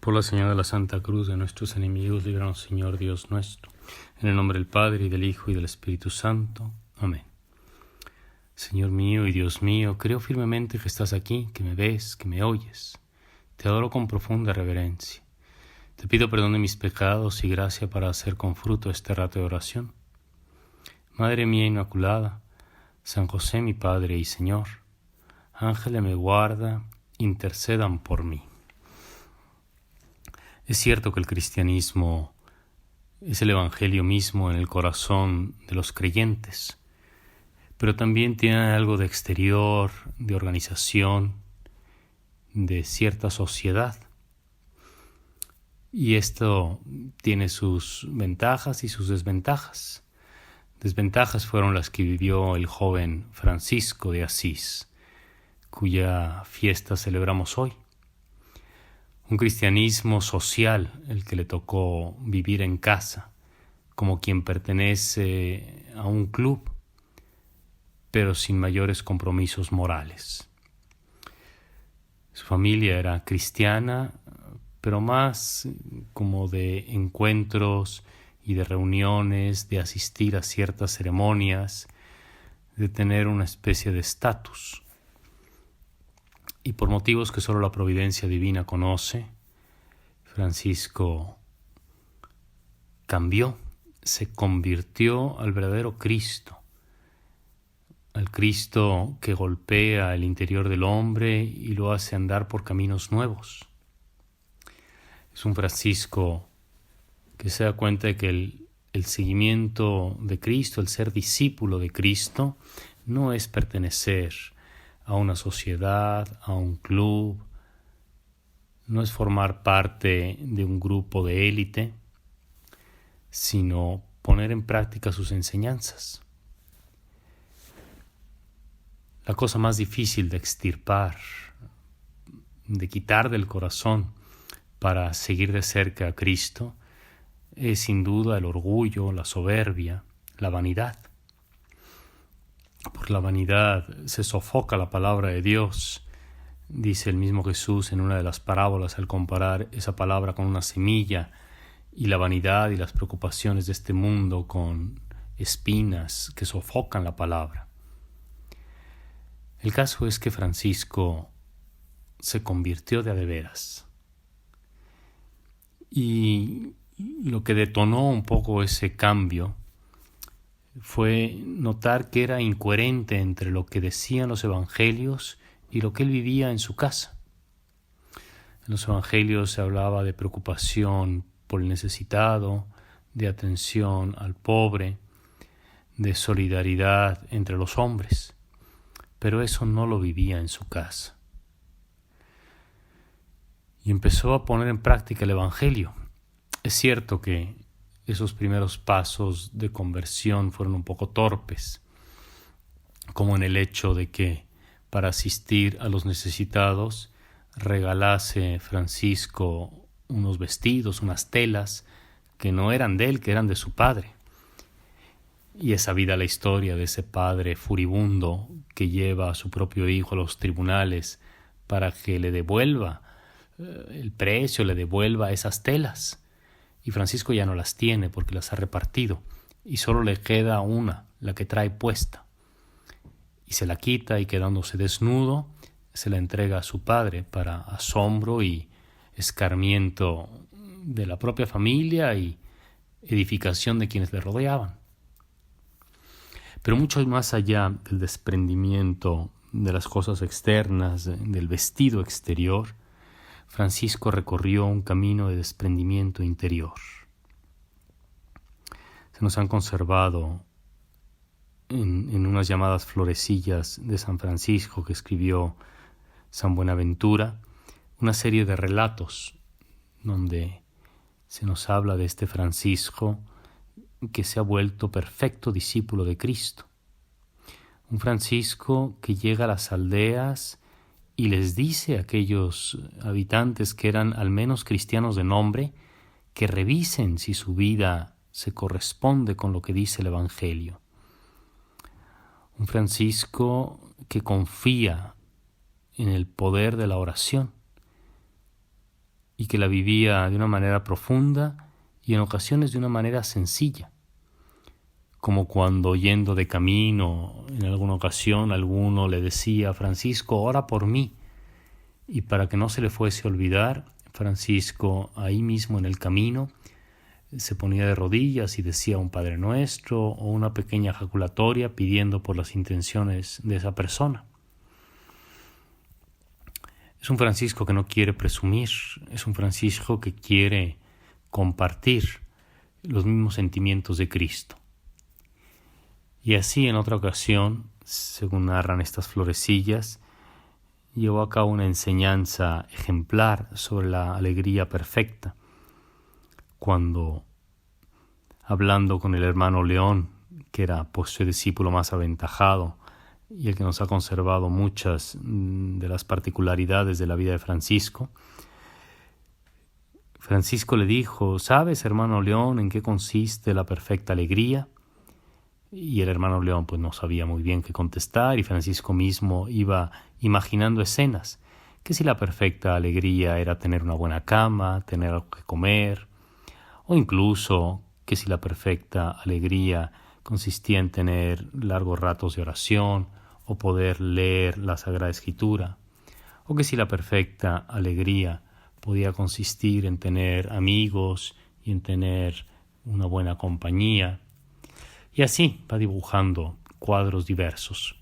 Por la señal de la Santa Cruz de nuestros enemigos, líbranos, Señor Dios nuestro. En el nombre del Padre, y del Hijo, y del Espíritu Santo. Amén. Señor mío y Dios mío, creo firmemente que estás aquí, que me ves, que me oyes. Te adoro con profunda reverencia. Te pido perdón de mis pecados y gracia para hacer con fruto este rato de oración. Madre mía Inmaculada, San José mi Padre y Señor, Ángel de mi guarda, intercedan por mí. Es cierto que el cristianismo es el evangelio mismo en el corazón de los creyentes, pero también tiene algo de exterior, de organización, de cierta sociedad. Y esto tiene sus ventajas y sus desventajas. Desventajas fueron las que vivió el joven Francisco de Asís, cuya fiesta celebramos hoy. Un cristianismo social, el que le tocó vivir en casa, como quien pertenece a un club, pero sin mayores compromisos morales. Su familia era cristiana, pero más como de encuentros y de reuniones, de asistir a ciertas ceremonias, de tener una especie de estatus. Y por motivos que solo la providencia divina conoce, Francisco cambió, se convirtió al verdadero Cristo, al Cristo que golpea el interior del hombre y lo hace andar por caminos nuevos. Es un Francisco que se da cuenta de que el seguimiento de Cristo, el ser discípulo de Cristo, no es pertenecer a una sociedad, a un club, no es formar parte de un grupo de élite, sino poner en práctica sus enseñanzas. La cosa más difícil de extirpar, de quitar del corazón para seguir de cerca a Cristo, es sin duda el orgullo, la soberbia, la vanidad. Por la vanidad se sofoca la palabra de Dios, dice el mismo Jesús en una de las parábolas al comparar esa palabra con una semilla y la vanidad y las preocupaciones de este mundo con espinas que sofocan la palabra. El caso es que Francisco se convirtió de a veras. Y lo que detonó un poco ese cambio fue notar que era incoherente entre lo que decían los evangelios y lo que él vivía en su casa. En los evangelios se hablaba de preocupación por el necesitado, de atención al pobre, de solidaridad entre los hombres, pero eso no lo vivía en su casa. Y empezó a poner en práctica el evangelio. Es cierto que esos primeros pasos de conversión fueron un poco torpes, como en el hecho de que para asistir a los necesitados regalase Francisco unos vestidos, unas telas que no eran de él, que eran de su padre. Y es sabida la historia de ese padre furibundo que lleva a su propio hijo a los tribunales para que le devuelva el precio, le devuelva esas telas. Y Francisco ya no las tiene porque las ha repartido y solo le queda una, la que trae puesta. Y se la quita y quedándose desnudo se la entrega a su padre para asombro y escarmiento de la propia familia y edificación de quienes le rodeaban. Pero mucho más allá del desprendimiento de las cosas externas, del vestido exterior, Francisco recorrió un camino de desprendimiento interior. Se nos han conservado en unas llamadas florecillas de San Francisco que escribió San Buenaventura, una serie de relatos donde se nos habla de este Francisco que se ha vuelto perfecto discípulo de Cristo. Un Francisco que llega a las aldeas y les dice a aquellos habitantes que eran al menos cristianos de nombre que revisen si su vida se corresponde con lo que dice el Evangelio. Un Francisco que confía en el poder de la oración, y que la vivía de una manera profunda y en ocasiones de una manera sencilla, como cuando yendo de camino en alguna ocasión alguno le decía: Francisco, ora por mí, y para que no se le fuese a olvidar, Francisco ahí mismo en el camino se ponía de rodillas y decía un Padre Nuestro o una pequeña ejaculatoria pidiendo por las intenciones de esa persona. Es un Francisco que no quiere presumir, es un Francisco que quiere compartir los mismos sentimientos de Cristo. Y así en otra ocasión, según narran estas florecillas, llevó a cabo una enseñanza ejemplar sobre la alegría perfecta, cuando, hablando con el hermano León, que era pues su discípulo más aventajado y el que nos ha conservado muchas de las particularidades de la vida de Francisco, Francisco le dijo: ¿sabes, hermano León, en qué consiste la perfecta alegría? Y el hermano León pues no sabía muy bien qué contestar, y Francisco mismo iba imaginando escenas, que si la perfecta alegría era tener una buena cama, tener algo que comer, o incluso que si la perfecta alegría consistía en tener largos ratos de oración o poder leer la Sagrada Escritura, o que si la perfecta alegría podía consistir en tener amigos y en tener una buena compañía. Y así va dibujando cuadros diversos.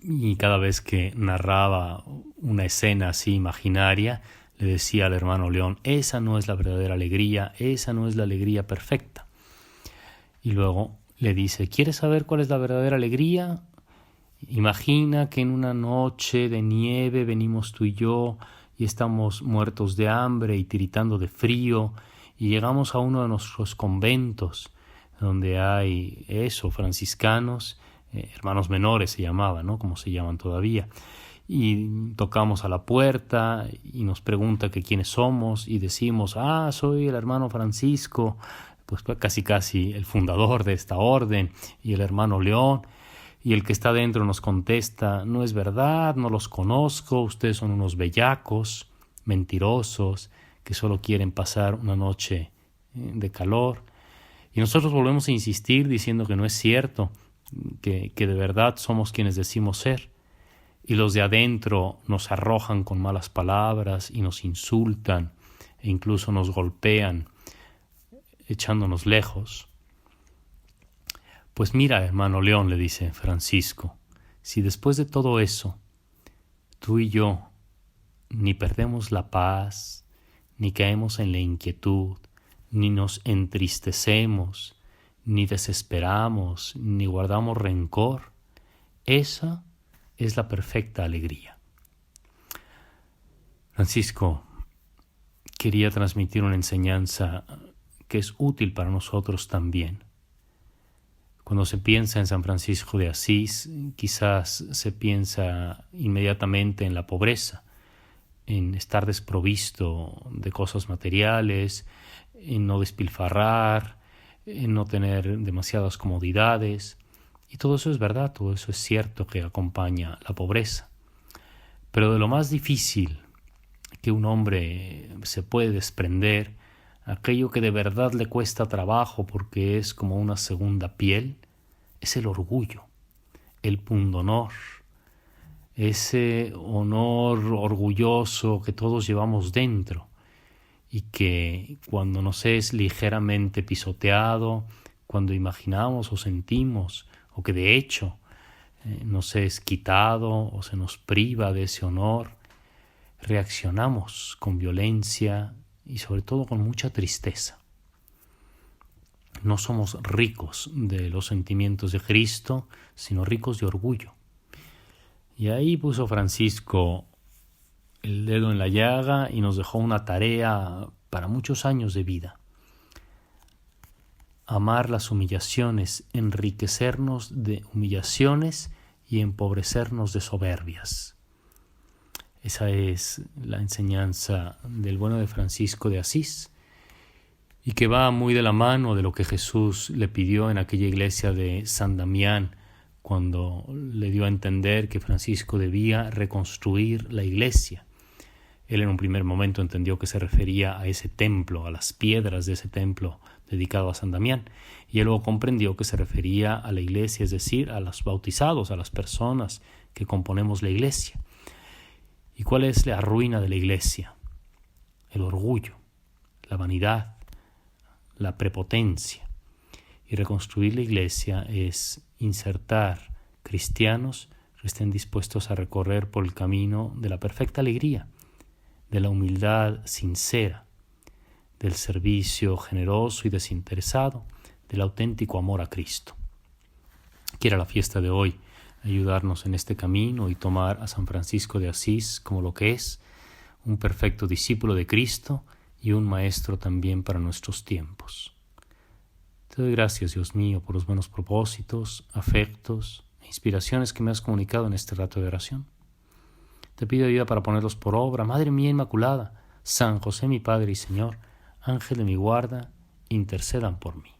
Y cada vez que narraba una escena así imaginaria, le decía al hermano León: esa no es la verdadera alegría, esa no es la alegría perfecta. Y luego le dice: ¿quieres saber cuál es la verdadera alegría? Imagina que en una noche de nieve venimos tú y yo y estamos muertos de hambre y tiritando de frío, y llegamos a uno de nuestros conventos donde hay franciscanos, hermanos menores se llamaban, ¿no? Como se llaman todavía. Y tocamos a la puerta y nos pregunta que quiénes somos y decimos: soy el hermano Francisco, pues casi el fundador de esta orden, y el hermano León. Y el que está dentro nos contesta: no es verdad, no los conozco, ustedes son unos bellacos, mentirosos, que solo quieren pasar una noche de calor. Y nosotros volvemos a insistir diciendo que no es cierto, que de verdad somos quienes decimos ser. Y los de adentro nos arrojan con malas palabras y nos insultan e incluso nos golpean, echándonos lejos. Pues mira, hermano León, le dice Francisco, si después de todo eso, tú y yo ni perdemos la paz, ni caemos en la inquietud, ni nos entristecemos, ni desesperamos, ni guardamos rencor, esa es la perfecta alegría. Francisco quería transmitir una enseñanza que es útil para nosotros también. Cuando se piensa en San Francisco de Asís, quizás se piensa inmediatamente en la pobreza, en estar desprovisto de cosas materiales, en no despilfarrar, en no tener demasiadas comodidades. Y todo eso es verdad, todo eso es cierto que acompaña la pobreza. Pero de lo más difícil que un hombre se puede desprender, aquello que de verdad le cuesta trabajo porque es como una segunda piel, es el orgullo, el pundonor, ese honor orgulloso que todos llevamos dentro y que cuando nos es ligeramente pisoteado, cuando imaginamos o sentimos o que de hecho nos es quitado o se nos priva de ese honor, reaccionamos con violencia y sobre todo con mucha tristeza. No somos ricos de los sentimientos de Cristo, sino ricos de orgullo. Y ahí puso Francisco el dedo en la llaga y nos dejó una tarea para muchos años de vida. Amar las humillaciones, enriquecernos de humillaciones y empobrecernos de soberbias. Esa es la enseñanza del bueno de Francisco de Asís y que va muy de la mano de lo que Jesús le pidió en aquella iglesia de San Damián cuando le dio a entender que Francisco debía reconstruir la iglesia. Él en un primer momento entendió que se refería a ese templo, a las piedras de ese templo dedicado a San Damián, y él luego comprendió que se refería a la iglesia, es decir, a los bautizados, a las personas que componemos la iglesia. ¿Y cuál es la ruina de la iglesia? El orgullo, la vanidad, la prepotencia. Y reconstruir la iglesia es insertar cristianos que estén dispuestos a recorrer por el camino de la perfecta alegría, de la humildad sincera, del servicio generoso y desinteresado, del auténtico amor a Cristo. Quiera la fiesta de hoy ayudarnos en este camino y tomar a San Francisco de Asís como lo que es, un perfecto discípulo de Cristo y un maestro también para nuestros tiempos. Te doy gracias, Dios mío, por los buenos propósitos, afectos e inspiraciones que me has comunicado en este rato de oración. Te pido ayuda para ponerlos por obra. Madre mía Inmaculada, San José mi Padre y Señor, Ángel de mi guarda, intercedan por mí.